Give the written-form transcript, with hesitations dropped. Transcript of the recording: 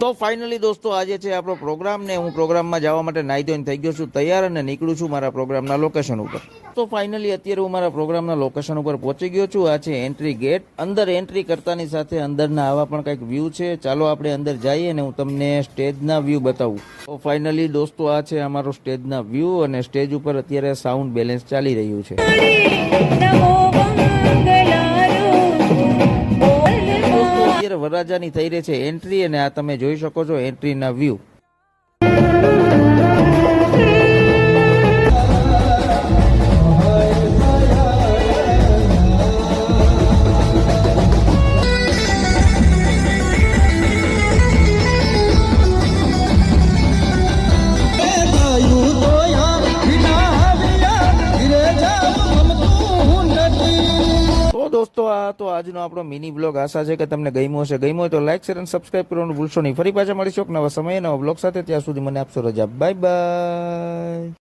તો ફાઇનલી દોસ્તો આજે છે આપણો પ્રોગ્રામ ને હું પ્રોગ્રામમાં જવા માટે નાહી ધોઈને થઈ ગયો છું તૈયાર અને નીકળું છું મારા પ્રોગ્રામના લોકેશન ઉપર. તો ફાઇનલી અત્યારે હું મારા પ્રોગ્રામના લોકેશન ઉપર પહોંચી ગયો છું. આ છે એન્ટ્રી ગેટ. અંદર એન્ટ્રી કરતાની સાથે અંદરના આવા પણ કંઈક વ્યૂ છે. ચાલો આપણે અંદર જઈએ અને હું તમને સ્ટેજના વ્યૂ બતાવું. તો ફાઇનલી દોસ્તો આ છે અમારો સ્ટેજના વ્યૂ અને સ્ટેજ ઉપર અત્યારે સાઉન્ડ બેલેન્સ ચાલી રહ્યું છે. વરરાજાની થઈ રહી છે એન્ટ્રી અને આ તમે જોઈ શકો છો એન્ટ્રીના વ્યૂ. દોસ્તો આ તો આજનો આપણો મિની બ્લોગ. આશા છે કે તમને ગમ્યો હશે. ગમ્યો હોય તો લાઈક શેર અને સબસ્ક્રાઇબ કરવાનું ભૂલશો નહીં. ફરી પાછા મળીશું નવા સમયે નવા બ્લોગ સાથે. ત્યાં સુધી મને આપશો રજા. Bye bye.